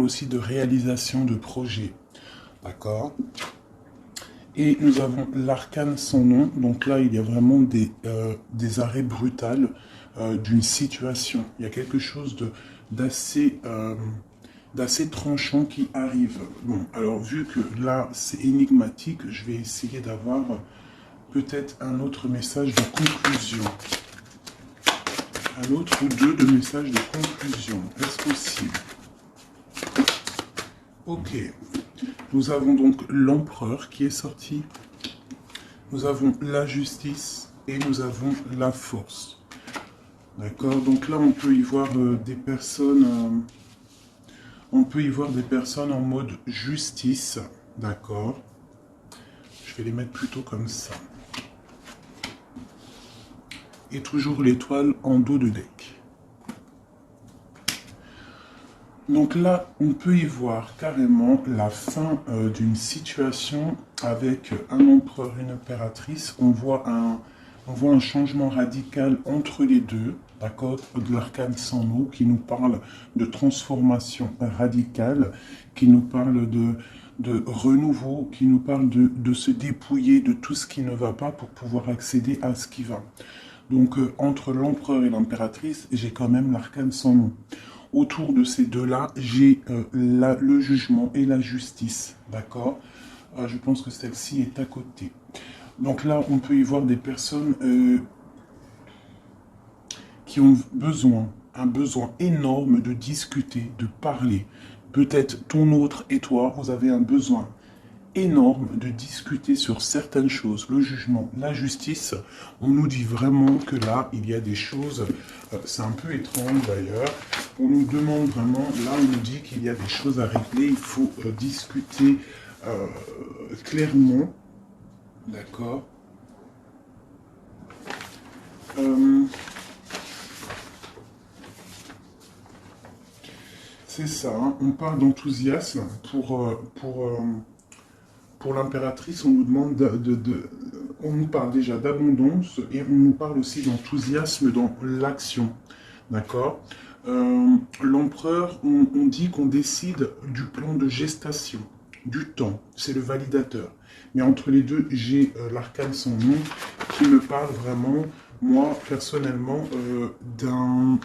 aussi de réalisation de projets. D'accord? Et nous avons l'arcane sans nom. Donc là, il y a vraiment des arrêts brutals d'une situation. Il y a quelque chose d'assez d'assez tranchant qui arrive. Bon, alors vu que là, c'est énigmatique, je vais essayer d'avoir peut-être un autre message de conclusion. Un autre ou deux de messages de conclusion. Est-ce possible? Ok. Nous avons donc l'empereur qui est sorti. Nous avons la justice et nous avons la force. D'accord. Donc là, on peut y voir des personnes. On peut y voir des personnes en mode justice. D'accord. Je vais les mettre plutôt comme ça. Et toujours l'étoile en dos de deck. Donc là, on peut y voir carrément la fin d'une situation avec un empereur et une impératrice. On voit un changement radical entre les deux, d'accord, de l'arcane sans mots, qui nous parle de transformation radicale, qui nous parle de renouveau, qui nous parle de se dépouiller de tout ce qui ne va pas pour pouvoir accéder à ce qui va. Donc entre l'empereur et l'impératrice, j'ai quand même l'arcane sans nom. Autour de ces deux-là, j'ai le jugement et la justice, d'accord. Je pense que celle-ci est à côté. Donc là, on peut y voir des personnes qui ont un besoin énorme de discuter, de parler. Peut-être ton autre et toi, vous avez un besoin énorme de discuter sur certaines choses, le jugement, la justice. On nous dit vraiment que là, il y a des choses, c'est un peu étrange d'ailleurs, on nous demande vraiment, là on nous dit qu'il y a des choses à régler, il faut discuter clairement, d'accord. C'est ça, hein, on parle d'enthousiasme pour l'impératrice, on nous demande on nous parle déjà d'abondance et on nous parle aussi d'enthousiasme dans l'action, d'accord. L'empereur, on dit qu'on décide du plan de gestation, du temps, c'est le validateur. Mais entre les deux, j'ai l'arcane sans nom qui me parle vraiment, moi personnellement, d'un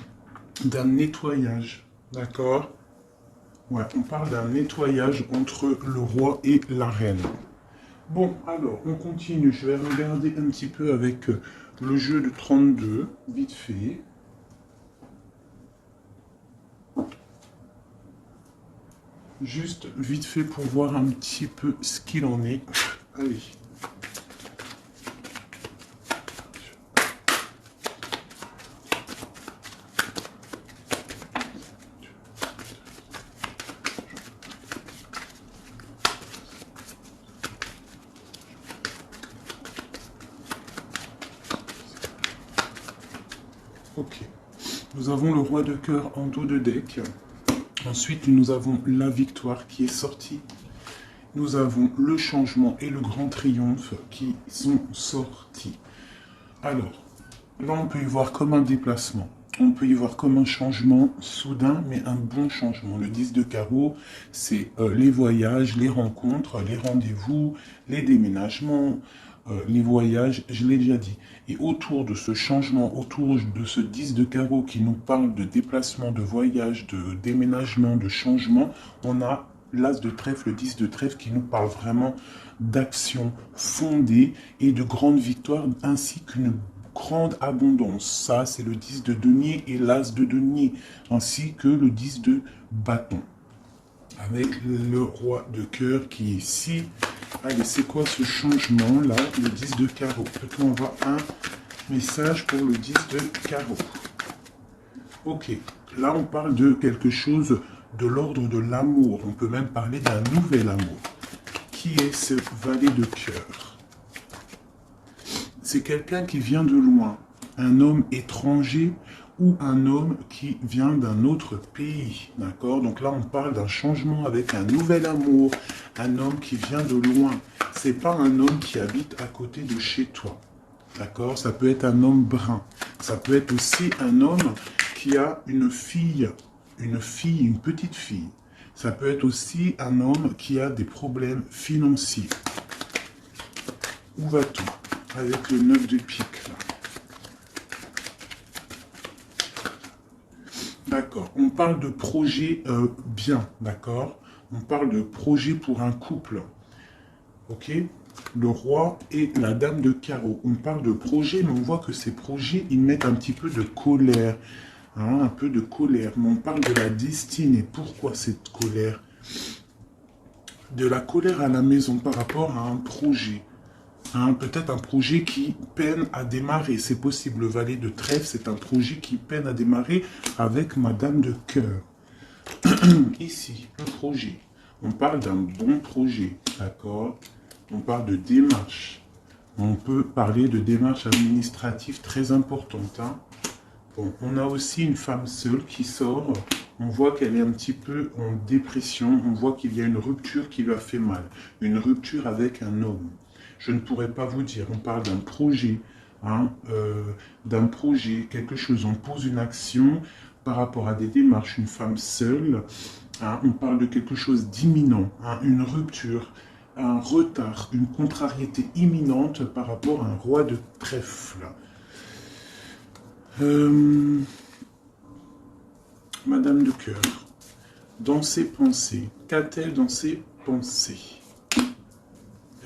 nettoyage, d'accord. Ouais, on parle d'un nettoyage entre le roi et la reine. Bon, alors, on continue. Je vais regarder un petit peu avec le jeu de 32, vite fait. Juste vite fait pour voir un petit peu ce qu'il en est. Allez. Ok. Nous avons le roi de cœur en dos de deck. Ensuite, nous avons la victoire qui est sortie. Nous avons le changement et le grand triomphe qui sont sortis. Alors, là, on peut y voir comme un déplacement. On peut y voir comme un changement soudain, mais un bon changement. Le 10 de carreau, c'est les voyages, les rencontres, les rendez-vous, les déménagements, les voyages, je l'ai déjà dit. Et autour de ce changement, autour de ce 10 de carreau qui nous parle de déplacement, de voyage, de déménagement, de changement, on a l'as de trèfle, le 10 de trèfle qui nous parle vraiment d'action fondée et de grande victoire, ainsi qu'une grande abondance. Ça, c'est le 10 de denier et l'as de denier, ainsi que le 10 de bâton. Avec le roi de cœur qui est ici. Allez, c'est quoi ce changement-là? Le 10 de carreau. Peut-on avoir un message pour le 10 de carreau? Ok, là on parle de quelque chose de l'ordre de l'amour. On peut même parler d'un nouvel amour. Qui est ce valet de cœur? C'est quelqu'un qui vient de loin, un homme étranger ou un homme qui vient d'un autre pays, d'accord? Donc là, on parle d'un changement avec un nouvel amour, un homme qui vient de loin. C'est pas un homme qui habite à côté de chez toi, d'accord? Ça peut être un homme brun. Ça peut être aussi un homme qui a une fille, une petite fille. Ça peut être aussi un homme qui a des problèmes financiers. Où va-t-on avec le 9 de pique là? D'accord. On parle de projet bien, d'accord? On parle de projet pour un couple. Ok? Le roi et la dame de carreau. On parle de projet, mais on voit que ces projets, ils mettent un petit peu de colère. Hein, un peu de colère. Mais on parle de la destinée. Pourquoi cette colère? De la colère à la maison par rapport à un projet. Hein, peut-être un projet qui peine à démarrer. C'est possible. Le valet de trèfle, c'est un projet qui peine à démarrer avec Madame de cœur. Ici, le projet. On parle d'un bon projet. D'accord? On parle de démarche. On peut parler de démarche administrative très importante. Hein. Bon, on a aussi une femme seule qui sort. On voit qu'elle est un petit peu en dépression. On voit qu'il y a une rupture qui lui a fait mal. Une rupture avec un homme. Je ne pourrais pas vous dire. On parle d'un projet. Hein, quelque chose. On pose une action par rapport à des démarches. Une femme seule. Hein, on parle de quelque chose d'imminent. Hein, une rupture. Un retard, une contrariété imminente par rapport à un roi de trèfle. Madame de cœur, dans ses pensées, qu'a-t-elle dans ses pensées?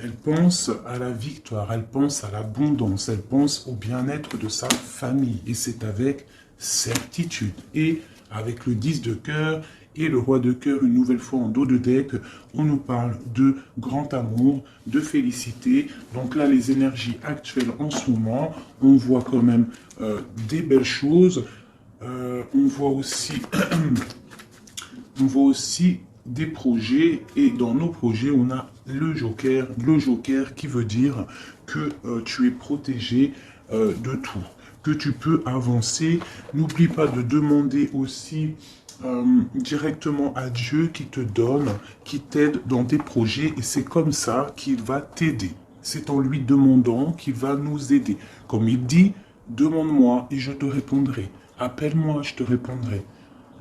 Elle pense à la victoire, elle pense à l'abondance, elle pense au bien-être de sa famille. Et c'est avec certitude. Et avec le 10 de cœur et le roi de cœur, une nouvelle fois en dos de deck, on nous parle de grand amour, de félicité. Donc là, les énergies actuelles en ce moment, on voit quand même des belles choses. On voit aussi des projets, et dans nos projets, on a le joker qui veut dire que tu es protégé de tout, que tu peux avancer. N'oublie pas de demander aussi directement à Dieu qui te donne, qui t'aide dans tes projets, et c'est comme ça qu'il va t'aider. C'est en lui demandant qu'il va nous aider. Comme il dit, demande-moi et je te répondrai. Appelle-moi, je te répondrai.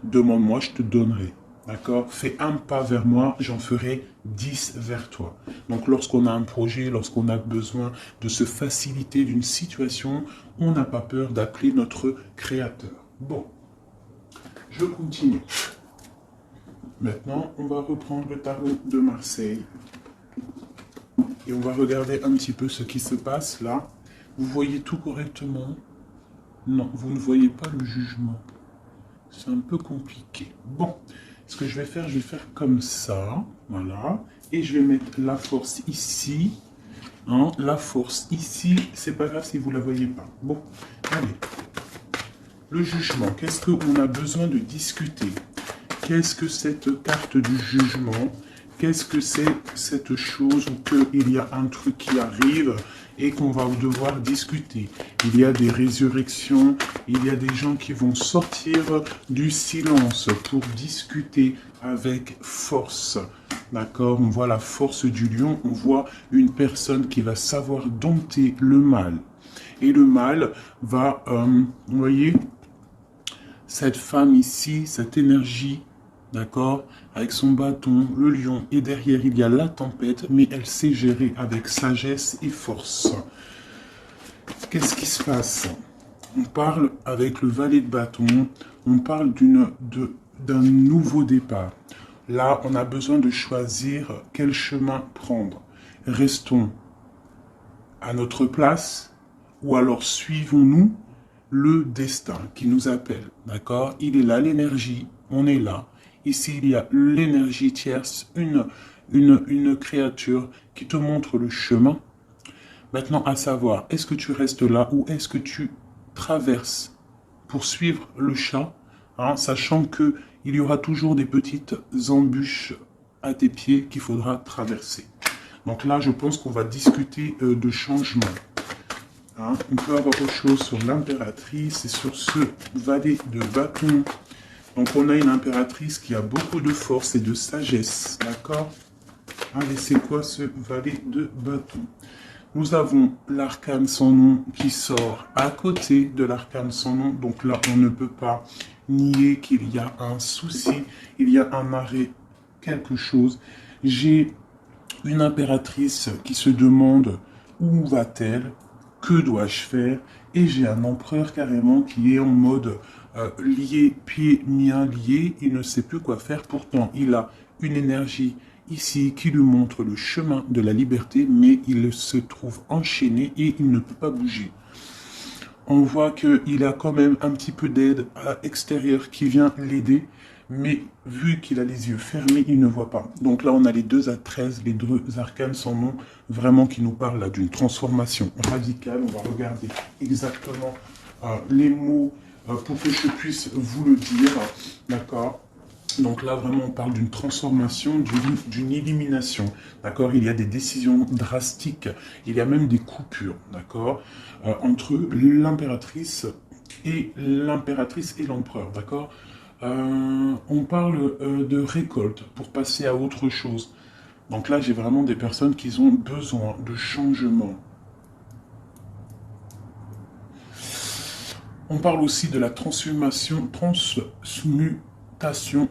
Demande-moi, je te donnerai. D'accord? Fais un pas vers moi, j'en ferai 10 vers toi. Donc lorsqu'on a un projet, lorsqu'on a besoin de se faciliter d'une situation, on n'a pas peur d'appeler notre créateur. Bon, je continue. Maintenant, on va reprendre le tarot de Marseille. Et on va regarder un petit peu ce qui se passe là. Vous voyez tout correctement? Non, vous ne voyez pas le jugement. C'est un peu compliqué. Bon, ce que je vais faire comme ça. Voilà. Et je vais mettre la force ici. Hein, la force ici. C'est pas grave si vous ne la voyez pas. Bon, allez. Le jugement. Qu'est-ce qu'on a besoin de discuter? Qu'est-ce que cette carte du jugement? Qu'est-ce que c'est cette chose où il y a un truc qui arrive et qu'on va devoir discuter? Il y a des résurrections, il y a des gens qui vont sortir du silence pour discuter avec force. D'accord? On voit la force du lion, on voit une personne qui va savoir dompter le mal. Et le mal va, vous voyez, cette femme ici, cette énergie, d'accord, avec son bâton, le lion, et derrière il y a la tempête, mais elle sait gérer avec sagesse et force. Qu'est-ce qui se passe? On parle avec le valet de bâton, on parle d'un nouveau départ. Là, on a besoin de choisir quel chemin prendre. Restons à notre place, ou alors suivons-nous le destin qui nous appelle, d'accord? Il est là, l'énergie, on est là. Ici, il y a l'énergie tierce, une créature qui te montre le chemin. Maintenant, à savoir, est-ce que tu restes là ou est-ce que tu traverses pour suivre le chat, hein, sachant qu'il y aura toujours des petites embûches à tes pieds qu'il faudra traverser. Donc là, je pense qu'on va discuter de changement. Hein, on peut avoir autre chose sur l'impératrice et sur ce valet de bâton. Donc on a une impératrice qui a beaucoup de force et de sagesse, d'accord? Allez, c'est quoi ce valet de bâton? Nous avons l'arcane sans nom qui sort à côté de l'arcane sans nom. Donc là, on ne peut pas nier qu'il y a un souci, il y a un arrêt quelque chose. J'ai une impératrice qui se demande où va-t-elle, que dois-je faire, et j'ai un empereur carrément qui est en mode lié, pieds, miens liés, il ne sait plus quoi faire, pourtant il a une énergie ici qui lui montre le chemin de la liberté, mais il se trouve enchaîné et il ne peut pas bouger. On voit qu'il a quand même un petit peu d'aide extérieure qui vient l'aider, mais vu qu'il a les yeux fermés, il ne voit pas. Donc là, on a les 2 à 13, les 2 arcanes sans nom, vraiment qui nous parlent là d'une transformation radicale. On va regarder exactement les mots pour que je puisse vous le dire, d'accord? Donc là, vraiment, on parle d'une transformation, d'une élimination, d'accord? Il y a des décisions drastiques, il y a même des coupures, d'accord? Entre l'impératrice et l'empereur, d'accord? On parle de récolte pour passer à autre chose. Donc là, j'ai vraiment des personnes qui ont besoin de changement. On parle aussi de la transmutation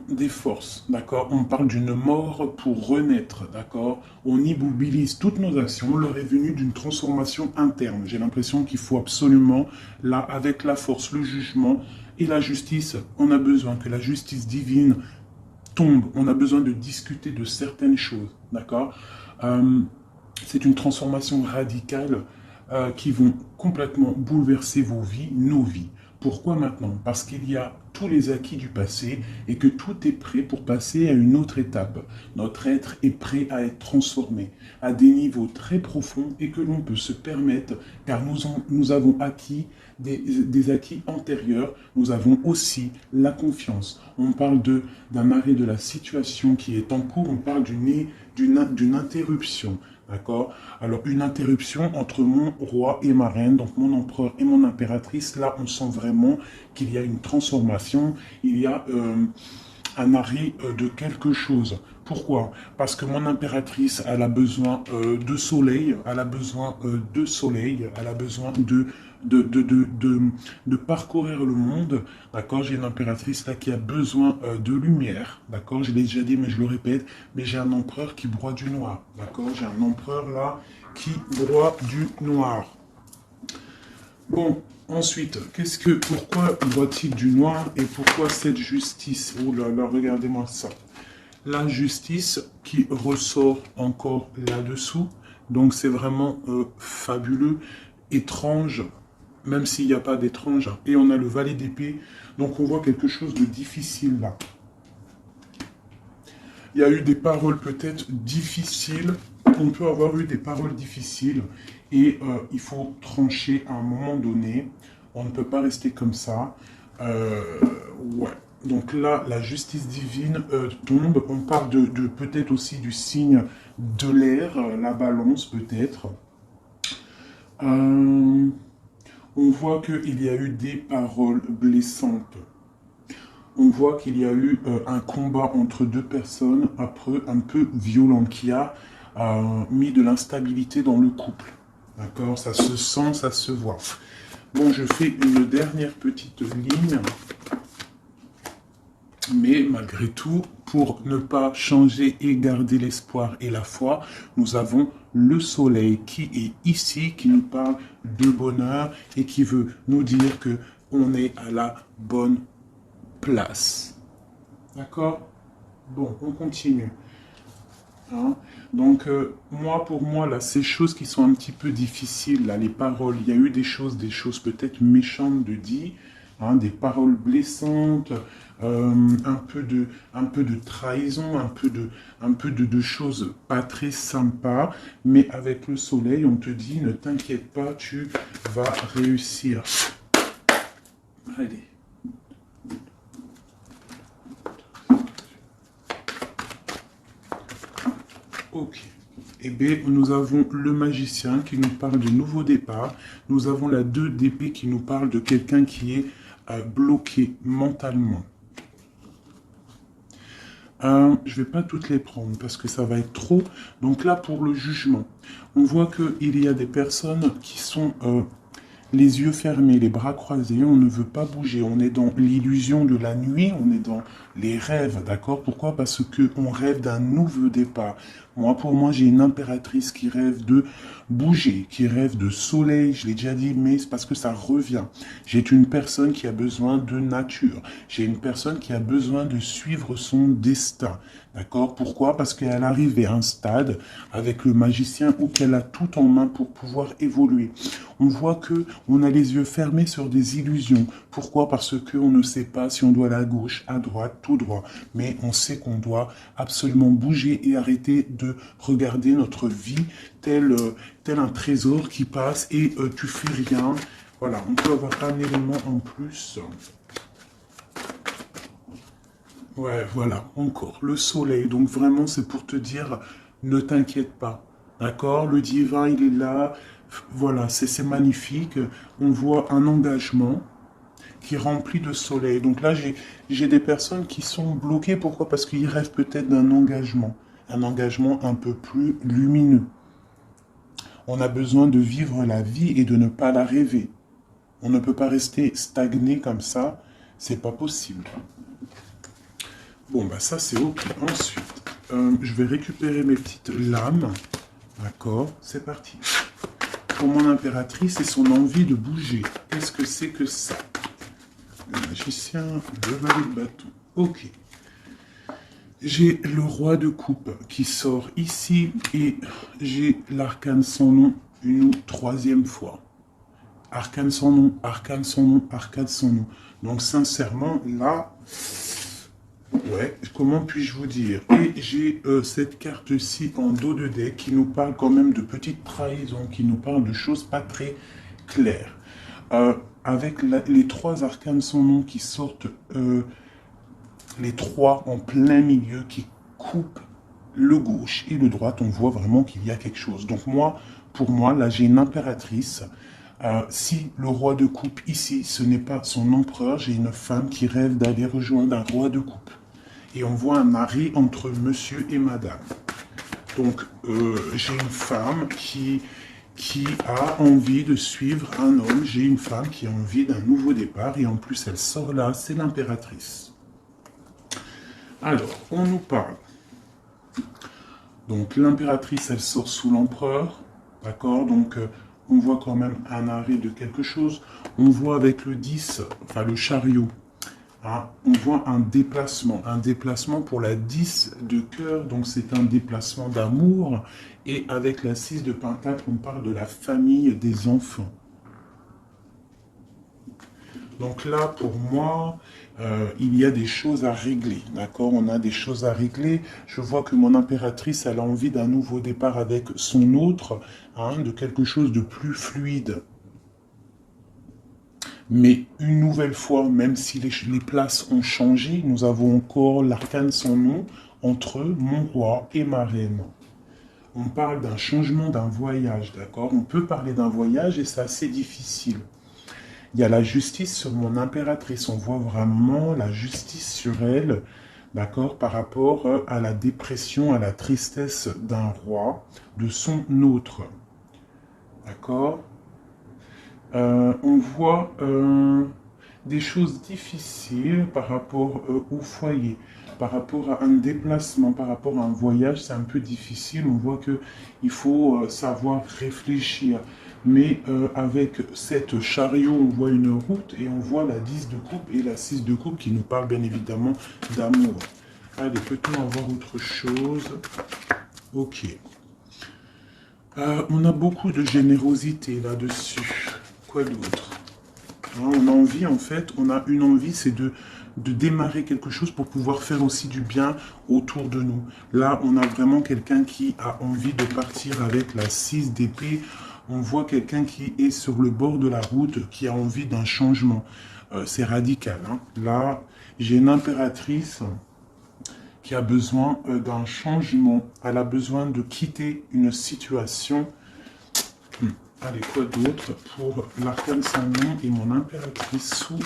des forces, d'accord? On parle d'une mort pour renaître, d'accord? On immobilise toutes nos actions, l'heure est venue d'une transformation interne. J'ai l'impression qu'il faut absolument, là, avec la force, le jugement et la justice, on a besoin que la justice divine tombe, on a besoin de discuter de certaines choses, d'accord? C'est une transformation radicale qui vont complètement bouleverser vos vies, nos vies. Pourquoi maintenant? Parce qu'il y a tous les acquis du passé et que tout est prêt pour passer à une autre étape. Notre être est prêt à être transformé à des niveaux très profonds et que l'on peut se permettre, car nous avons acquis des acquis antérieurs, nous avons aussi la confiance. On parle d'un arrêt de la situation qui est en cours, on parle d'une interruption. D'accord? Alors, une interruption entre mon roi et ma reine, donc mon empereur et mon impératrice. Là, on sent vraiment qu'il y a une transformation, il y a un arrêt de quelque chose. Pourquoi? Parce que mon impératrice, elle a besoin de soleil, elle a besoin de soleil, elle a besoin de parcourir le monde, d'accord? J'ai une impératrice là qui a besoin de lumière, d'accord? Je l'ai déjà dit, mais je le répète, mais j'ai un empereur qui broie du noir, d'accord? J'ai un empereur là qui broie du noir. Bon, ensuite, pourquoi broie-t-il du noir et pourquoi cette justice? Oh là là, regardez-moi ça. La justice qui ressort encore là-dessous, donc c'est vraiment fabuleux, étrange, même s'il n'y a pas d'étrange. Et on a le valet d'épée, donc on voit quelque chose de difficile là. Il y a eu des paroles peut-être difficiles, on peut avoir eu des paroles difficiles, et il faut trancher à un moment donné, on ne peut pas rester comme ça. Ouais. Donc là, la justice divine tombe, on parle de peut-être aussi du signe de l'air, la balance peut-être. On voit qu'il y a eu des paroles blessantes. On voit qu'il y a eu un combat entre 2 personnes un peu violent qui a mis de l'instabilité dans le couple. D'accord? Ça se sent, ça se voit. Bon, je fais une dernière petite ligne. Mais malgré tout, pour ne pas changer et garder l'espoir et la foi, nous avons le soleil qui est ici, qui nous parle de bonheur et qui veut nous dire que on est à la bonne place. D'accord? Bon, on continue. Hein? Donc, pour moi, là, ces choses qui sont un petit peu difficiles, là, les paroles, il y a eu des choses peut-être méchantes de dire, hein, des paroles blessantes, un peu de trahison, un peu de choses pas très sympas, mais avec le soleil, on te dit, ne t'inquiète pas, tu vas réussir. Allez. Ok. Eh bien, nous avons le magicien qui nous parle de nouveau départ. Nous avons la 2 d'épée qui nous parle de quelqu'un qui est bloqué mentalement. Je ne vais pas toutes les prendre parce que ça va être trop. Donc là, pour le jugement, on voit qu'il y a des personnes qui sont les yeux fermés, les bras croisés, on ne veut pas bouger. On est dans l'illusion de la nuit, on est dans les rêves, d'accord? Pourquoi? Parce que on rêve d'un nouveau départ. Moi, pour moi, j'ai une impératrice qui rêve de bouger, qui rêve de soleil, je l'ai déjà dit, mais c'est parce que ça revient. J'ai une personne qui a besoin de nature. J'ai une personne qui a besoin de suivre son destin. D'accord? Pourquoi? Parce qu'elle arrive à un stade avec le magicien où qu'elle a tout en main pour pouvoir évoluer. On voit que on a les yeux fermés sur des illusions. Pourquoi? Parce qu'on ne sait pas si on doit aller à gauche, à droite, tout droit. Mais on sait qu'on doit absolument bouger et arrêter de regarder notre vie tel un trésor qui passe et tu fais rien. Voilà, on peut avoir un élément en plus. Ouais, voilà, encore, le soleil. Donc vraiment, c'est pour te dire, ne t'inquiète pas. D'accord? Le divin, il est là. Voilà, c'est magnifique. On voit un engagement qui est rempli de soleil. Donc là, j'ai des personnes qui sont bloquées. Pourquoi? Parce qu'ils rêvent peut-être d'un engagement. Un engagement un peu plus lumineux. On a besoin de vivre la vie et de ne pas la rêver. On ne peut pas rester stagné comme ça. C'est pas possible. Bon, bah ça c'est ok. Ensuite, je vais récupérer mes petites lames. D'accord, c'est parti. Pour mon impératrice et son envie de bouger. Qu'est-ce que c'est que ça? Le magicien, le valet de bâton. Ok. J'ai le roi de coupe qui sort ici et j'ai l'arcane sans nom une troisième fois. Arcane sans nom, arcane sans nom, arcane sans nom. Donc sincèrement, là... Ouais, comment puis-je vous dire? Et j'ai cette carte-ci en dos de deck qui nous parle quand même de petites trahisons, qui nous parle de choses pas très claires. Avec les trois arcanes sans nom qui sortent, les trois en plein milieu, qui coupent le gauche et le droit, on voit vraiment qu'il y a quelque chose. Donc moi, pour moi, là j'ai une impératrice. Si le roi de coupe ici, ce n'est pas son empereur, j'ai une femme qui rêve d'aller rejoindre un roi de coupe. Et on voit un arrêt entre monsieur et madame. Donc, j'ai une femme qui a envie de suivre un homme. J'ai une femme qui a envie d'un nouveau départ. Et en plus, elle sort là, c'est l'impératrice. Alors, on nous parle. Donc, l'impératrice, elle sort sous l'empereur. D'accord? Donc, on voit quand même un arrêt de quelque chose. On voit avec le 10, enfin le chariot. Ah, on voit un déplacement pour la 10 de cœur, donc c'est un déplacement d'amour, et avec la 6 de pentacle, on parle de la famille des enfants. Donc là, pour moi, il y a des choses à régler, d'accord? On a des choses à régler. Je vois que mon impératrice, elle a envie d'un nouveau départ avec son autre, hein, de quelque chose de plus fluide. Mais une nouvelle fois, même si les places ont changé, nous avons encore l'arcane sans nom entre mon roi et ma reine. On parle d'un changement, d'un voyage, d'accord? On peut parler d'un voyage et c'est assez difficile. Il y a la justice sur mon impératrice. On voit vraiment la justice sur elle, d'accord? Par rapport à la dépression, à la tristesse d'un roi, de son autre. D'accord? On voit des choses difficiles par rapport au foyer, par rapport à un déplacement, par rapport à un voyage, c'est un peu difficile. On voit qu'il faut savoir réfléchir. Mais avec cette chariot, on voit une route et on voit la 10 de coupe et la 6 de coupe qui nous parle bien évidemment d'amour. Allez, peut-on avoir autre chose? Ok. On a beaucoup de générosité là-dessus. Quoi d'autre? On a envie, en fait, on a une envie, c'est de démarrer quelque chose pour pouvoir faire aussi du bien autour de nous. Là, on a vraiment quelqu'un qui a envie de partir avec la 6 d'épée. On voit quelqu'un qui est sur le bord de la route, qui a envie d'un changement. C'est radical. Hein. Là, j'ai une impératrice qui a besoin d'un changement. Elle a besoin de quitter une situation. Allez, quoi d'autre pour l'arcane sans nom et mon impératrice sous...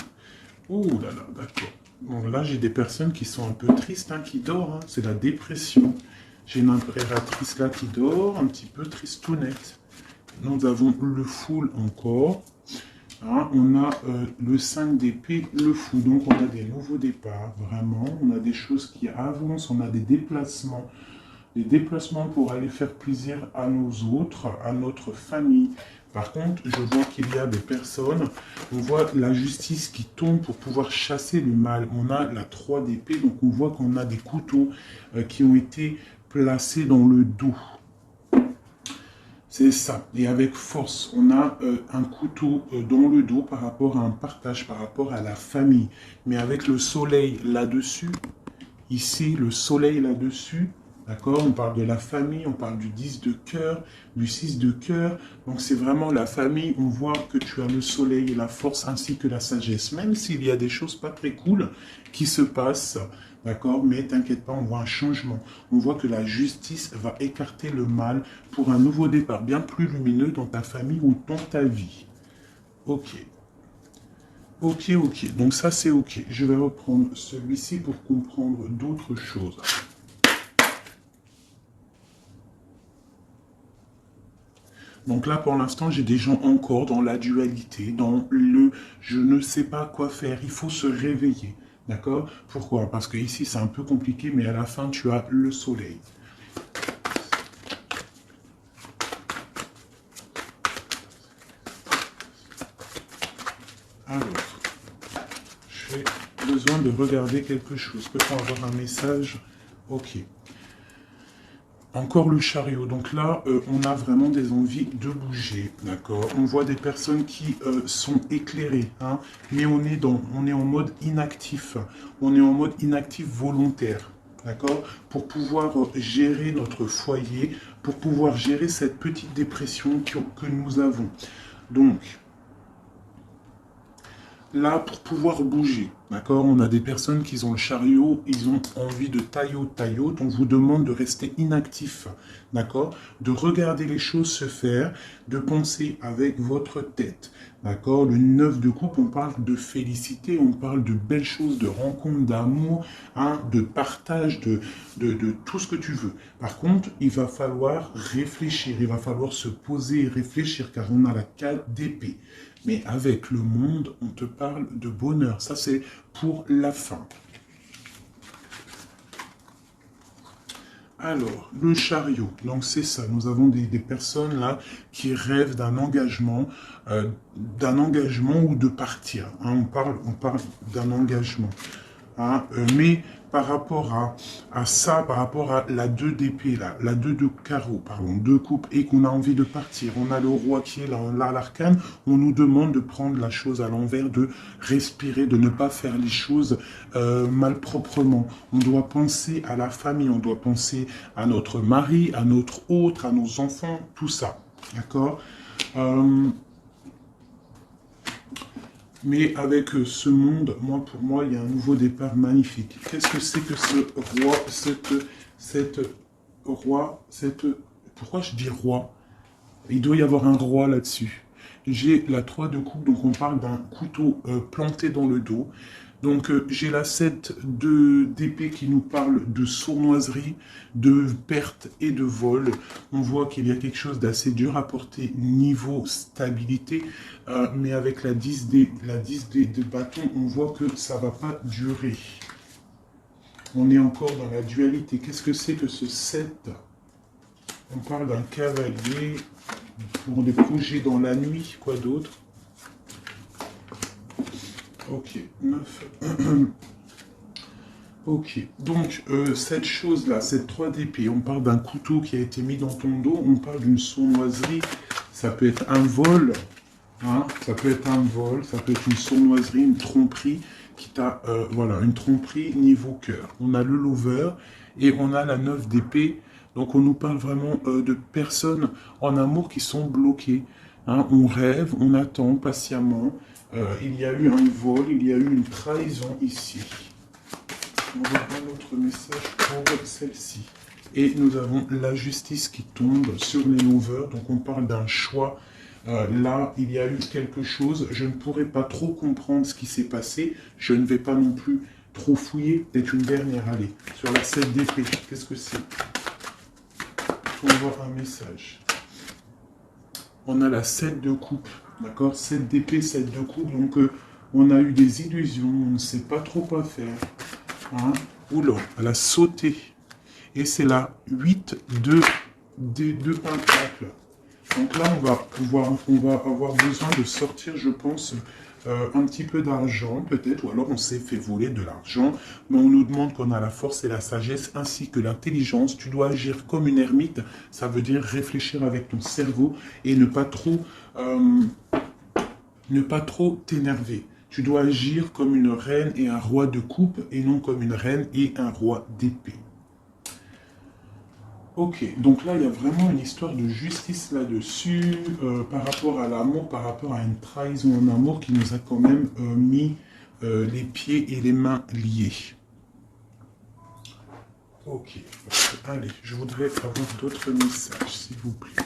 Oh là là, d'accord. Bon, là, j'ai des personnes qui sont un peu tristes, hein, qui dorment. Hein. C'est la dépression. J'ai une impératrice là qui dort, un petit peu tristounette. Nous avons le full encore. Hein, on a le 5 d'épée, le fou. Donc on a des nouveaux départs, vraiment. On a des choses qui avancent, on a des déplacements. Des déplacements pour aller faire plaisir à nos autres, à notre famille. Par contre, je vois qu'il y a des personnes, on voit la justice qui tombe pour pouvoir chasser le mal. On a la 3 d'épée, donc on voit qu'on a des couteaux qui ont été placés dans le dos. C'est ça. Et avec force, on a un couteau dans le dos par rapport à un partage, par rapport à la famille. Mais avec le soleil là-dessus, ici, le soleil là-dessus, d'accord? On parle de la famille, on parle du 10 de cœur, du 6 de cœur. Donc c'est vraiment la famille. On voit que tu as le soleil, la force ainsi que la sagesse. Même s'il y a des choses pas très cool qui se passent, d'accord? Mais t'inquiète pas, on voit un changement. On voit que la justice va écarter le mal pour un nouveau départ bien plus lumineux dans ta famille ou dans ta vie. Ok. Ok, ok. Donc ça, c'est ok. Je vais reprendre celui-ci pour comprendre d'autres choses. Donc là, pour l'instant, j'ai des gens encore dans la dualité, dans le « je ne sais pas quoi faire », il faut se réveiller. D'accord? Pourquoi? Parce que ici, c'est un peu compliqué, mais à la fin, tu as le soleil. Alors, j'ai besoin de regarder quelque chose. Peut-on avoir un message? Ok. Encore le chariot. Donc là, on a vraiment des envies de bouger, d'accord? On voit des personnes qui sont éclairées, hein, mais on est en mode inactif. On est en mode inactif volontaire, d'accord? Pour pouvoir gérer notre foyer, pour pouvoir gérer cette petite dépression que nous avons. Donc, là, pour pouvoir bouger, d'accord, on a des personnes qui ont le chariot, ils ont envie de taillot, on vous demande de rester inactif, d'accord, de regarder les choses se faire, de penser avec votre tête, d'accord. Le 9 de coupe, on parle de félicité, on parle de belles choses, de rencontres, d'amour, hein, de partage, de tout ce que tu veux. Par contre, il va falloir réfléchir, il va falloir se poser et réfléchir, car on a la 4 d'épée. Mais avec le monde, on te parle de bonheur. Ça, c'est pour la fin. Alors, le chariot. Donc, c'est ça. Nous avons des personnes là qui rêvent d'un engagement ou de partir. Hein, on parle d'un engagement. Hein, mais par rapport à ça, par rapport à la 2 d'épée, là, la 2 de carreau, pardon, 2 coupes, et qu'on a envie de partir, on a le roi qui est là, l'arcane, on nous demande de prendre la chose à l'envers, de respirer, de ne pas faire les choses malproprement. On doit penser à la famille, on doit penser à notre mari, à notre autre, à nos enfants, tout ça, d'accord. Mais avec ce monde, pour moi, il y a un nouveau départ magnifique. Qu'est-ce que c'est que ce roi, pourquoi je dis roi? Il doit y avoir un roi là-dessus. J'ai la 3 de coupe, donc on parle d'un couteau planté dans le dos. Donc j'ai la 7 d'épée qui nous parle de sournoiserie, de perte et de vol. On voit qu'il y a quelque chose d'assez dur à porter niveau stabilité, mais avec la 10 de bâton, on voit que ça ne va pas durer. On est encore dans la dualité. Qu'est-ce que c'est que ce 7? On parle d'un cavalier pour des projets dans la nuit. Quoi d'autre? Ok, 9. Ok, donc cette chose-là, cette 3 d'épée, on parle d'un couteau qui a été mis dans ton dos, on parle d'une sournoiserie, ça peut être un vol, hein, ça peut être un vol, ça peut être une sournoiserie, une tromperie, qui t'a, voilà, une tromperie niveau cœur. On a le lover et on a la 9 d'épée, donc on nous parle vraiment de personnes en amour qui sont bloquées. Hein, on rêve, on attend patiemment, il y a eu un vol, il y a eu une trahison ici. On va voir notre message pour celle-ci. Et nous avons la justice qui tombe sur les lovers. Donc on parle d'un choix. Là, il y a eu quelque chose. Je ne pourrais pas trop comprendre ce qui s'est passé. Je ne vais pas non plus trop fouiller. Peut-être une dernière. Allez, sur la 7 d'épée. Qu'est-ce que c'est? On va voir un message. On a la 7 de coupe. D'accord, 7 d'épée, 7 de coupe. Donc, on a eu des illusions. On ne sait pas trop quoi faire. Hein. Oula, elle a sauté. Et c'est la 8 de pentacle. Donc là, on va avoir besoin de sortir, je pense, un petit peu d'argent, peut-être, ou alors on s'est fait voler de l'argent, mais on nous demande qu'on a la force et la sagesse, ainsi que l'intelligence. Tu dois agir comme une ermite, ça veut dire réfléchir avec ton cerveau et ne pas trop t'énerver. Tu dois agir comme une reine et un roi de coupe, et non comme une reine et un roi d'épée. Ok, donc là, il y a vraiment une histoire de justice là-dessus, par rapport à l'amour, par rapport à une trahison en amour qui nous a quand même mis les pieds et les mains liés. Ok, allez, je voudrais avoir d'autres messages, s'il vous plaît.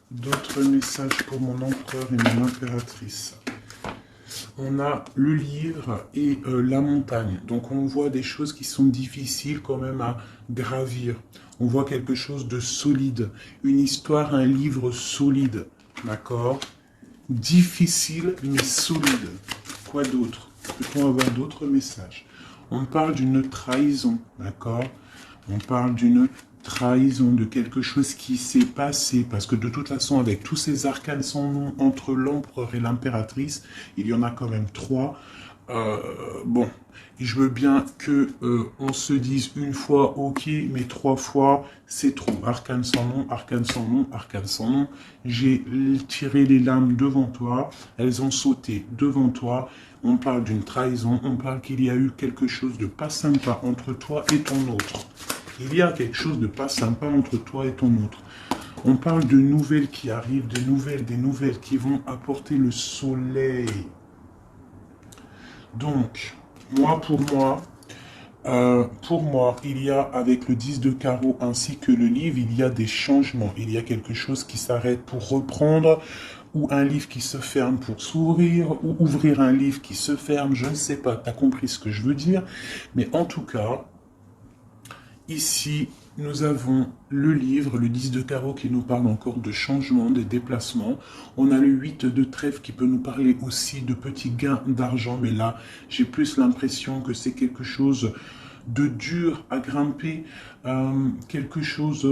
D'autres messages pour mon empereur et mon impératrice. On a le livre et la montagne. Donc on voit des choses qui sont difficiles quand même à gravir. On voit quelque chose de solide. Une histoire, un livre solide. D'accord? Difficile mais solide. Quoi d'autre? Peut-on avoir d'autres messages? On parle d'une trahison. D'accord? On parle d'une trahison, de quelque chose qui s'est passé, parce que de toute façon, avec tous ces arcanes sans nom entre l'empereur et l'impératrice, il y en a quand même 3. Bon, je veux bien que on se dise une fois ok, mais 3 fois c'est trop. Arcane sans nom, arcane sans nom, arcane sans nom. J'ai tiré les lames devant toi, elles ont sauté devant toi. On parle d'une trahison, on parle qu'il y a eu quelque chose de pas sympa entre toi et ton autre. Il y a quelque chose de pas sympa entre toi et ton autre. On parle de nouvelles qui arrivent, des nouvelles qui vont apporter le soleil. Donc, pour moi, il y a, avec le 10 de carreau ainsi que le livre, il y a des changements. Il y a quelque chose qui s'arrête pour reprendre, ou un livre qui se ferme pour s'ouvrir, ou ouvrir un livre qui se ferme, je ne sais pas, tu as compris ce que je veux dire. Mais en tout cas, ici, nous avons le livre, le 10 de carreau qui nous parle encore de changement, de déplacements. On a le 8 de trèfle qui peut nous parler aussi de petits gains d'argent. Mais là, j'ai plus l'impression que c'est quelque chose de dur à grimper. Quelque chose...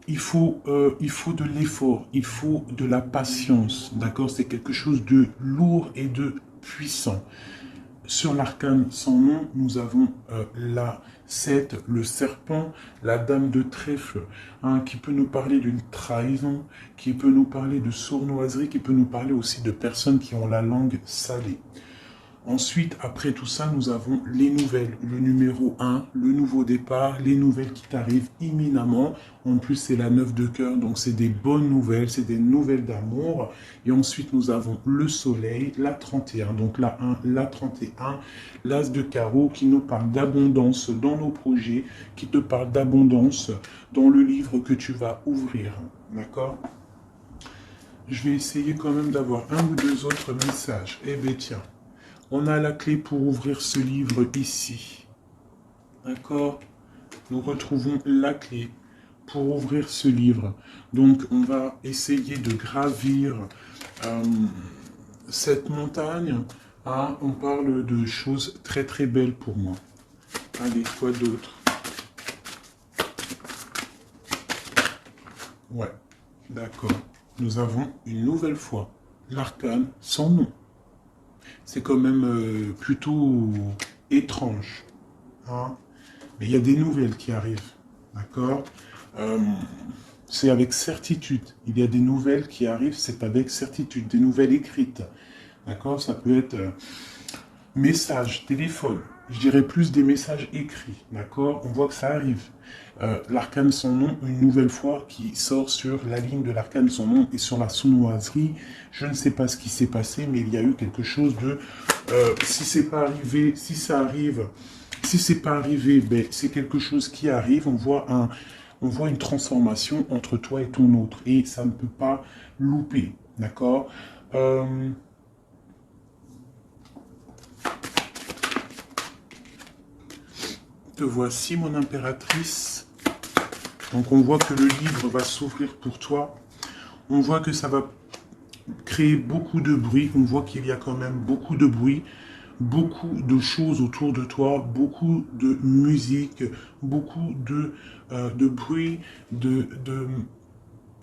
il faut de l'effort, il faut de la patience. D'accord? C'est quelque chose de lourd et de puissant. Sur l'arcane sans nom, nous avons la 7, le serpent, la dame de trèfle, hein, qui peut nous parler d'une trahison, qui peut nous parler de sournoiserie, qui peut nous parler aussi de personnes qui ont la langue salée. Ensuite, après tout ça, nous avons les nouvelles. Le numéro 1, le nouveau départ, les nouvelles qui t'arrivent imminemment. En plus, c'est la 9 de cœur, donc c'est des bonnes nouvelles, c'est des nouvelles d'amour. Et ensuite, nous avons le soleil, la 31, donc la 1, la 31, l'as de carreau qui nous parle d'abondance dans nos projets, qui te parle d'abondance dans le livre que tu vas ouvrir. D'accord? Je vais essayer quand même d'avoir un ou deux autres messages. Eh bien, tiens. On a la clé pour ouvrir ce livre ici. D'accord? Nous retrouvons la clé pour ouvrir ce livre. Donc, on va essayer de gravir cette montagne. Ah, on parle de choses très très belles pour moi. Allez, quoi d'autre? Ouais, d'accord. Nous avons une nouvelle fois l'arcane sans nom. C'est quand même plutôt étrange. Hein? Mais il y a des nouvelles qui arrivent. D'accord? C'est avec certitude. Il y a des nouvelles qui arrivent, c'est avec certitude. Des nouvelles écrites. D'accord? Ça peut être message, téléphone. Je dirais plus des messages écrits. D'accord? On voit que ça arrive. L'arcane sans nom, une nouvelle fois, qui sort sur la ligne de l'arcane sans nom et sur la sournoiserie. Je ne sais pas ce qui s'est passé, mais il y a eu quelque chose de... si c'est pas arrivé, si ça arrive, si c'est pas arrivé, ben, c'est quelque chose qui arrive. On voit une transformation entre toi et ton autre. Et ça ne peut pas louper. D'accord? Te voici, mon impératrice. Donc on voit que le livre va s'ouvrir pour toi. On voit que ça va créer beaucoup de bruit. On voit qu'il y a quand même beaucoup de bruit, beaucoup de choses autour de toi, beaucoup de musique, beaucoup de bruit, de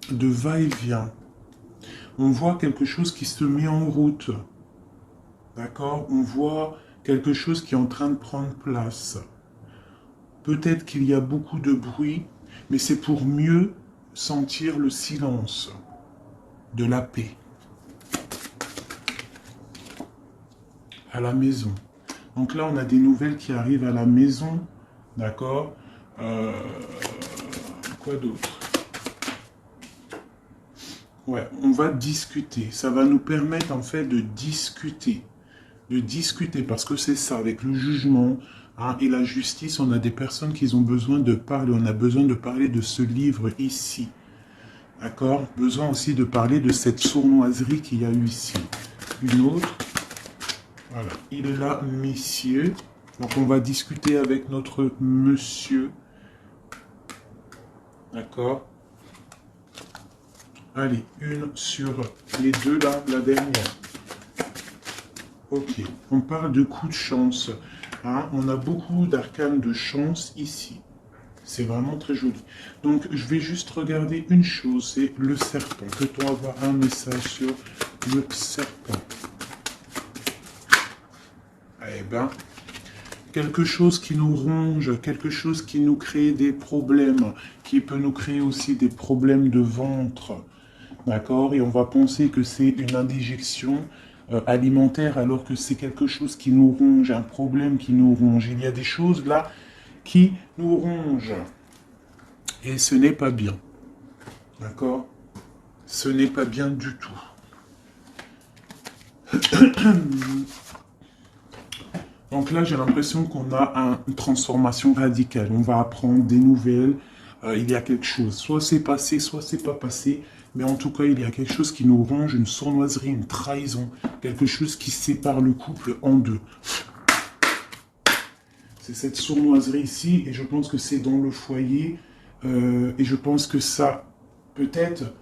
va-et-vient. On voit quelque chose qui se met en route. D'accord? On voit quelque chose qui est en train de prendre place. Peut-être qu'il y a beaucoup de bruit, mais c'est pour mieux sentir le silence de la paix à la maison. Donc là, on a des nouvelles qui arrivent à la maison. D'accord? Quoi d'autre? Ouais, on va discuter. Ça va nous permettre en fait de discuter. De discuter, parce que c'est ça, avec le jugement et la justice, on a des personnes qui ont besoin de parler. On a besoin de parler de ce livre ici. D'accord? Besoin aussi de parler de cette sournoiserie qu'il y a eu ici. Une autre. Voilà. Il est là, messieurs. Donc on va discuter avec notre monsieur. D'accord? Allez, une sur les deux là, la dernière. Ok, on parle de coups de chance. On a beaucoup d'arcanes de chance ici. C'est vraiment très joli. Donc, je vais juste regarder une chose, c'est le serpent. Peut-on avoir un message sur le serpent? Eh bien, quelque chose qui nous ronge, quelque chose qui nous crée des problèmes, qui peut nous créer aussi des problèmes de ventre. D'accord? Et on va penser que c'est une indigestion alimentaire alors que c'est quelque chose qui nous ronge, un problème qui nous ronge. Il y a des choses là qui nous rongent. Et ce n'est pas bien. D'accord? Ce n'est pas bien du tout. Donc là, j'ai l'impression qu'on a une transformation radicale. On va apprendre des nouvelles. Il y a quelque chose. Soit c'est passé, soit c'est pas passé. Mais en tout cas, il y a quelque chose qui nous ronge, une sournoiserie, une trahison. Quelque chose qui sépare le couple en deux. C'est cette sournoiserie ici. Et je pense que c'est dans le foyer. Et je pense que ça, peut-être,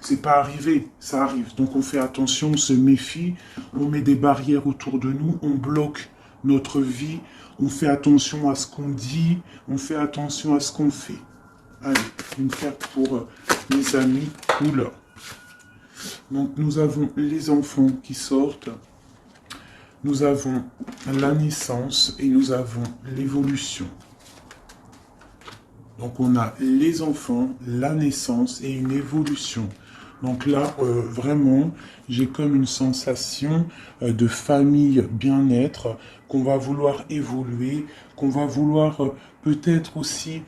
c'est pas arrivé. Ça arrive. Donc on fait attention, on se méfie. On met des barrières autour de nous. On bloque notre vie. On fait attention à ce qu'on dit. On fait attention à ce qu'on fait. Allez, une carte pour mes amis couleurs. Donc nous avons les enfants qui sortent, nous avons la naissance et nous avons l'évolution. Donc on a les enfants, la naissance et une évolution. Donc là, vraiment, j'ai comme une sensation de famille bien-être, qu'on va vouloir évoluer, qu'on va vouloir peut-être aussi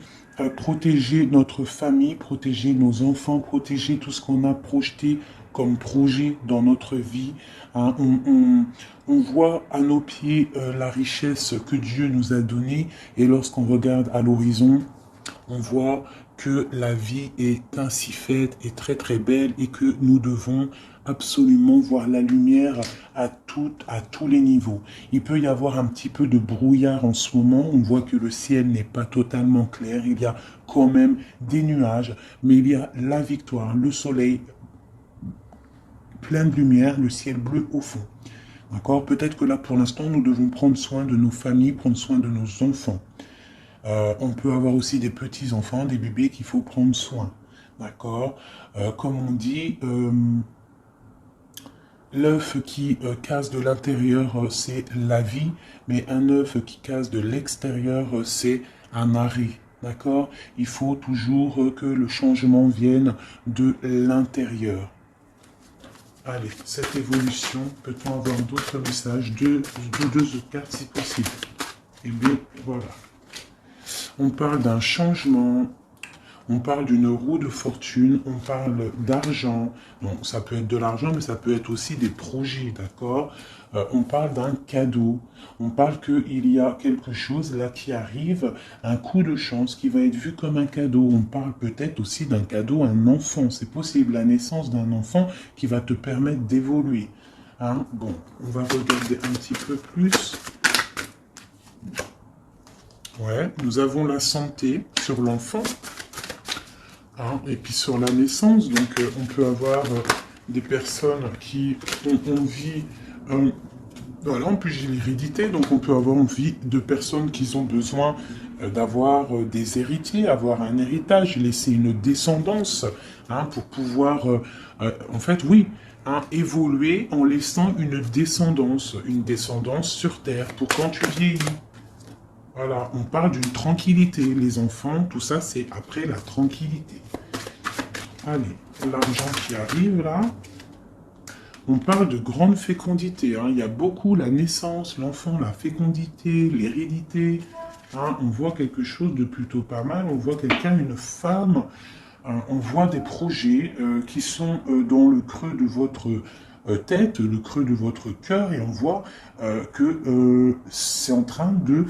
protéger notre famille, protéger nos enfants, protéger tout ce qu'on a projeté comme projet dans notre vie. On voit à nos pieds la richesse que Dieu nous a donnée et lorsqu'on regarde à l'horizon, on voit que la vie est ainsi faite et très très belle et que nous devons absolument voir la lumière à tous les niveaux. Il peut y avoir un petit peu de brouillard en ce moment, on voit que le ciel n'est pas totalement clair, il y a quand même des nuages, mais il y a la victoire, le soleil plein de lumière, le ciel bleu au fond. D'accord? Peut-être que là pour l'instant nous devons prendre soin de nos familles, prendre soin de nos enfants. On peut avoir aussi des petits-enfants, des bébés qu'il faut prendre soin. D'accord? Comme on dit, l'œuf qui casse de l'intérieur, c'est la vie, mais un œuf qui casse de l'extérieur, c'est un arrêt. D'accord? Il faut toujours que le changement vienne de l'intérieur. Allez, cette évolution, peut-on avoir d'autres messages? Deux cartes si possible. Et bien, voilà. On parle d'un changement, on parle d'une roue de fortune, on parle d'argent. Donc ça peut être de l'argent, mais ça peut être aussi des projets, d'accord? On parle d'un cadeau, on parle qu'il y a quelque chose là qui arrive, un coup de chance qui va être vu comme un cadeau. On parle peut-être aussi d'un cadeau à un enfant, c'est possible, la naissance d'un enfant qui va te permettre d'évoluer. Hein? Bon, on va regarder un petit peu plus. Ouais, nous avons la santé sur l'enfant, et puis sur la naissance, donc on peut avoir des personnes qui ont envie... voilà, en plus j'ai l'hérédité, donc on peut avoir envie de personnes qui ont besoin d'avoir des héritiers, avoir un héritage, laisser une descendance, hein, pour pouvoir, en fait, oui, hein, évoluer en laissant une descendance sur Terre, pour quand tu vieillis. Voilà, on parle d'une tranquillité. Les enfants, tout ça, c'est après la tranquillité. Allez, l'argent qui arrive là. On parle de grande fécondité. Hein. Il y a beaucoup la naissance, l'enfant, la fécondité, l'hérédité. Hein. On voit quelque chose de plutôt pas mal. On voit quelqu'un, une femme. Hein. On voit des projets qui sont dans le creux de votre tête, le creux de votre cœur. Et on voit que c'est en train de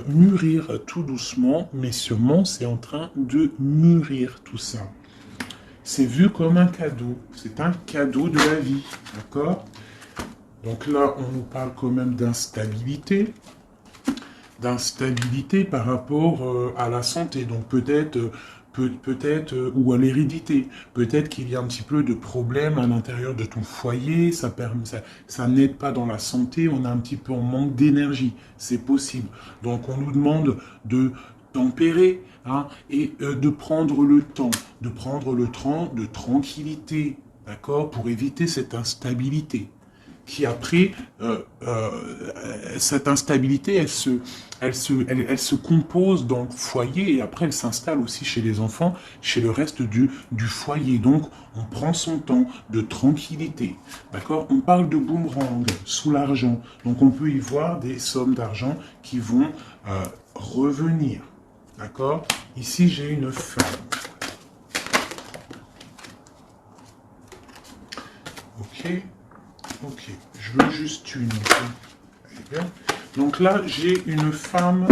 mûrir tout doucement, mais sûrement c'est en train de mûrir tout ça. C'est vu comme un cadeau, c'est un cadeau de la vie, d'accord? Donc là, on nous parle quand même d'instabilité par rapport à la santé, donc peut-être ou à l'hérédité. Peut-être qu'il y a un petit peu de problème à l'intérieur de ton foyer, ça n'aide pas dans la santé, on a un petit peu en manque d'énergie, c'est possible. Donc on nous demande de tempérer, hein, et de prendre le temps de tranquillité, d'accord, pour éviter cette instabilité. Qui après, cette instabilité, elle se compose dans le foyer et après elle s'installe aussi chez les enfants, chez le reste du foyer. Donc on prend son temps de tranquillité, d'accord? On parle de boomerang sous l'argent, donc on peut y voir des sommes d'argent qui vont revenir, d'accord? Ici j'ai une femme. Ok. Ok, je veux juste une. Donc là, j'ai une femme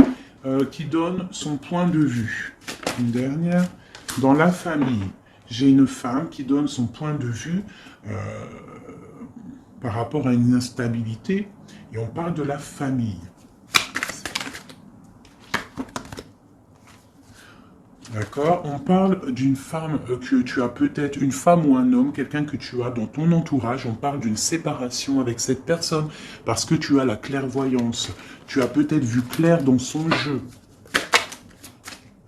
qui donne son point de vue. Une dernière. Dans la famille, j'ai une femme qui donne son point de vue par rapport à une instabilité. Et on parle de la famille. D'accord? On parle d'une femme que tu as peut-être, une femme ou un homme, quelqu'un que tu as dans ton entourage. On parle d'une séparation avec cette personne parce que tu as la clairvoyance. Tu as peut-être vu clair dans son jeu.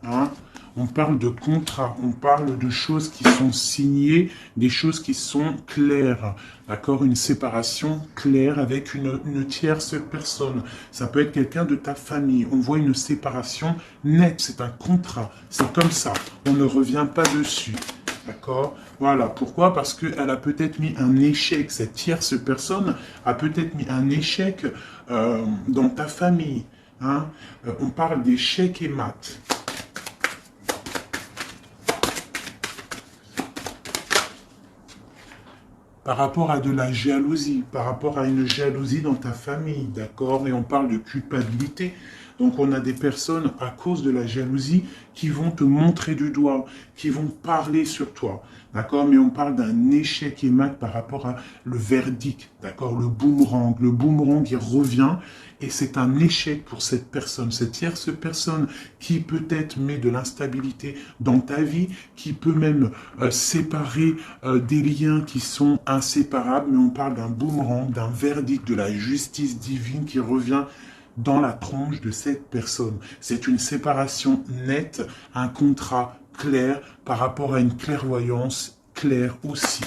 Hein? On parle de contrat, on parle de choses qui sont signées, des choses qui sont claires. D'accord? Une séparation claire avec une tierce personne. Ça peut être quelqu'un de ta famille. On voit une séparation nette, c'est un contrat. C'est comme ça. On ne revient pas dessus. D'accord? Voilà. Pourquoi? Parce qu'elle a peut-être mis un échec. Cette tierce personne a peut-être mis un échec dans ta famille. Hein? On parle d'échec et mat. Par rapport à de la jalousie, par rapport à une jalousie dans ta famille, d'accord? Et on parle de culpabilité. Donc on a des personnes, à cause de la jalousie, qui vont te montrer du doigt, qui vont parler sur toi, d'accord? Mais on parle d'un échec et mat par rapport à le verdict, d'accord? Le boomerang il revient, et c'est un échec pour cette personne, cette tierce personne qui peut-être met de l'instabilité dans ta vie, qui peut même séparer des liens qui sont inséparables, mais on parle d'un boomerang, d'un verdict, de la justice divine qui revient dans la tronche de cette personne. C'est une séparation nette, un contrat clair par rapport à une clairvoyance claire aussi.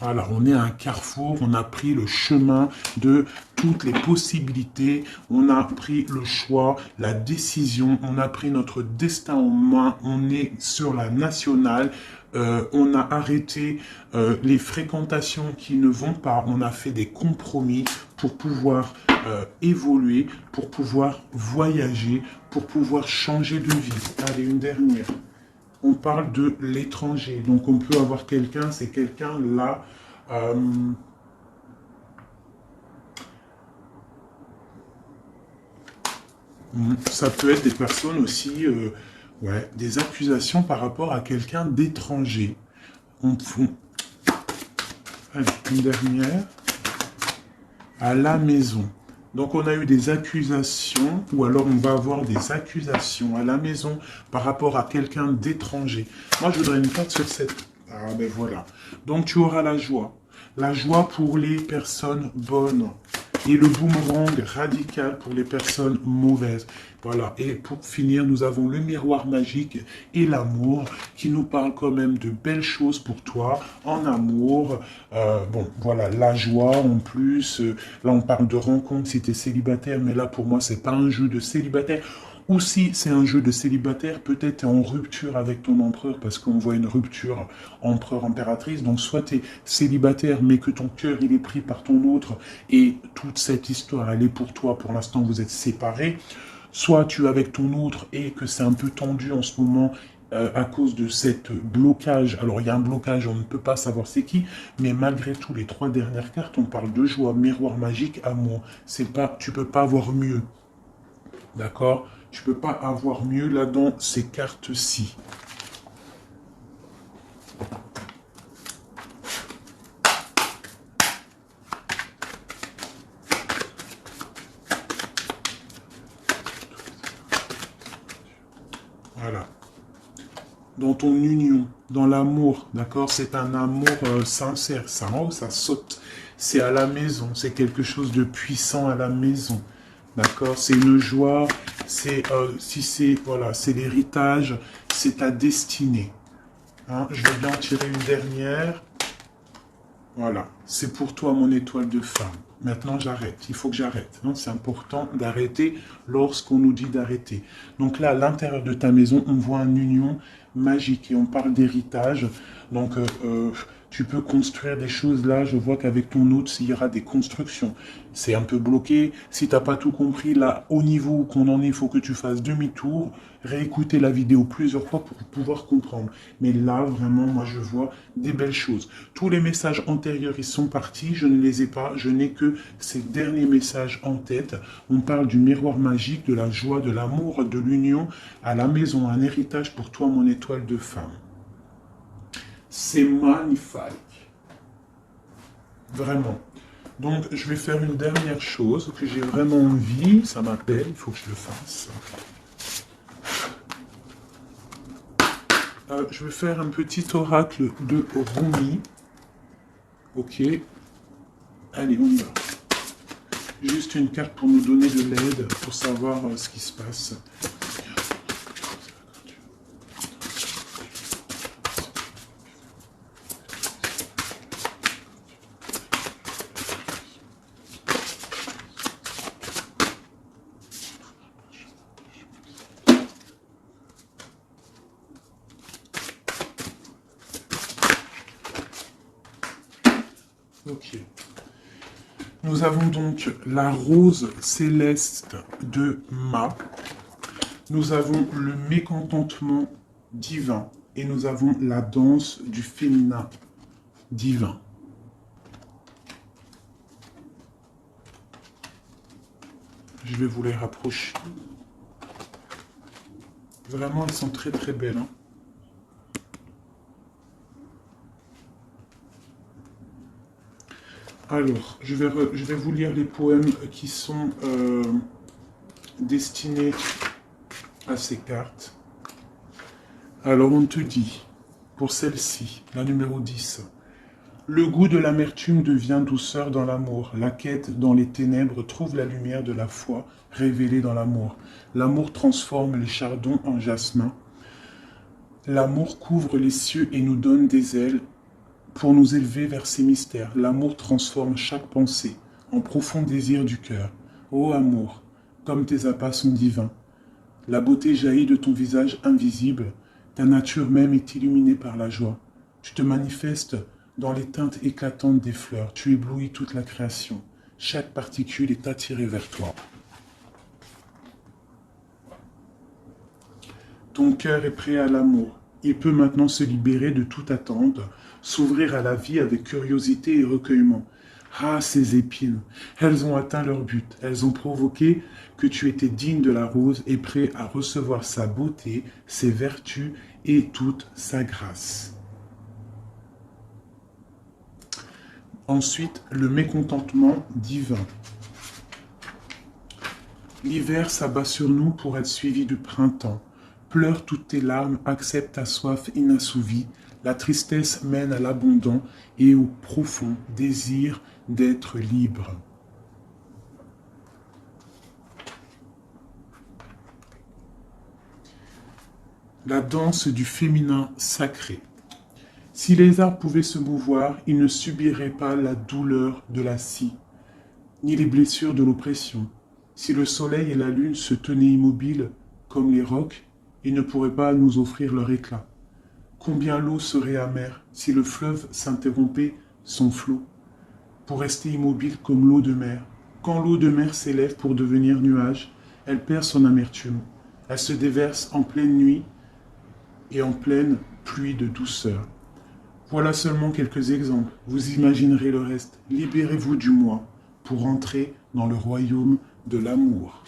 Voilà, on est à un carrefour, on a pris le chemin de toutes les possibilités, on a pris le choix, la décision, on a pris notre destin en main, on est sur la nationale, on a arrêté les fréquentations qui ne vont pas, on a fait des compromis pour pouvoir évoluer, pour pouvoir voyager, pour pouvoir changer de vie. Allez, une dernière. On parle de l'étranger. Donc, on peut avoir quelqu'un, c'est quelqu'un là. Ça peut être des personnes aussi, ouais, des accusations par rapport à quelqu'un d'étranger. Allez, une dernière. À la maison. Donc, on a eu des accusations, ou alors on va avoir des accusations à la maison par rapport à quelqu'un d'étranger. Moi, je voudrais une carte sur cette Ah ben voilà. Donc tu auras la joie. La joie pour les personnes bonnes. Et le boomerang radical pour les personnes mauvaises. Voilà. Et pour finir, nous avons le miroir magique et l'amour qui nous parle quand même de belles choses pour toi en amour. Bon, voilà, la joie en plus. Là, on parle de rencontre si tu es célibataire, mais là, pour moi, c'est pas un jeu de célibataire. Ou si c'est un jeu de célibataire, peut-être tu es en rupture avec ton empereur parce qu'on voit une rupture empereur-impératrice. Donc soit tu es célibataire mais que ton cœur il est pris par ton autre et toute cette histoire elle est pour toi. Pour l'instant vous êtes séparés. Soit tu es avec ton autre et que c'est un peu tendu en ce moment à cause de cette blocage. Alors il y a un blocage, on ne peut pas savoir c'est qui, mais malgré tout les 3 dernières cartes, on parle de joie, miroir magique, amour. C'est pas, tu peux pas avoir mieux. D'accord? Tu peux pas avoir mieux là dans ces cartes-ci. Voilà. Dans ton union, dans l'amour, d'accord? C'est un amour sincère. Ça en haut, ça saute. C'est à la maison. C'est quelque chose de puissant à la maison. D'accord? C'est une joie. C'est si c'est voilà, c'est l'héritage. C'est ta destinée. Hein? Je vais bien en tirer une dernière. Voilà. C'est pour toi mon étoile de femme. Maintenant, j'arrête. Il faut que j'arrête. C'est important d'arrêter lorsqu'on nous dit d'arrêter. Donc là, à l'intérieur de ta maison, on voit une union magique et on parle d'héritage. Donc, tu peux construire des choses là. Je vois qu'avec ton autre, il y aura des constructions. C'est un peu bloqué. Si tu n'as pas tout compris, là, au niveau qu'on en est, il faut que tu fasses demi-tour, réécouter la vidéo plusieurs fois pour pouvoir comprendre. Mais là, vraiment, moi, je vois des belles choses. Tous les messages antérieurs, ils sont partis. Je ne les ai pas. Je n'ai que ces derniers messages en tête. On parle du miroir magique, de la joie, de l'amour, de l'union à la maison, un héritage pour toi, mon étoile de femme. C'est magnifique. Vraiment. Donc, je vais faire une dernière chose que j'ai vraiment envie. Ça m'appelle, il faut que je le fasse. Je vais faire un petit oracle de Rumi. Ok. Allez, on y va. Juste une carte pour nous donner de l'aide, pour savoir ce qui se passe. Ok. Nous avons donc la rose céleste de Ma. Nous avons le mécontentement divin. Et nous avons la danse du féminin divin. Je vais vous les rapprocher. Vraiment, elles sont très très belles. Hein. Alors, je vais vous lire les poèmes qui sont destinés à ces cartes. Alors, on te dit, pour celle-ci, la numéro 10, le goût de l'amertume devient douceur dans l'amour. La quête dans les ténèbres trouve la lumière de la foi révélée dans l'amour. L'amour transforme les chardons en jasmin. L'amour couvre les cieux et nous donne des ailes pour nous élever vers ses mystères. L'amour transforme chaque pensée en profond désir du cœur. Ô amour, comme tes appâts sont divins. La beauté jaillit de ton visage invisible. Ta nature même est illuminée par la joie. Tu te manifestes dans les teintes éclatantes des fleurs. Tu éblouis toute la création. Chaque particule est attirée vers toi. Ton cœur est prêt à l'amour. Il peut maintenant se libérer de toute attente, s'ouvrir à la vie avec curiosité et recueillement. Ah, ces épines, elles ont atteint leur but. Elles ont provoqué que tu étais digne de la rose et prêt à recevoir sa beauté, ses vertus et toute sa grâce. Ensuite, le mécontentement divin. L'hiver s'abat sur nous pour être suivi du printemps. Pleure toutes tes larmes, accepte ta soif inassouvie. La tristesse mène à l'abandon et au profond désir d'être libre. La danse du féminin sacré. Si les arbres pouvaient se mouvoir, ils ne subiraient pas la douleur de la scie, ni les blessures de l'oppression. Si le soleil et la lune se tenaient immobiles, comme les rocs, ils ne pourraient pas nous offrir leur éclat. Combien l'eau serait amère si le fleuve s'interrompait son flot, pour rester immobile comme l'eau de mer. Quand l'eau de mer s'élève pour devenir nuage, elle perd son amertume. Elle se déverse en pleine nuit et en pleine pluie de douceur. Voilà seulement quelques exemples. Vous imaginerez le reste. Libérez-vous du moi pour entrer dans le royaume de l'amour.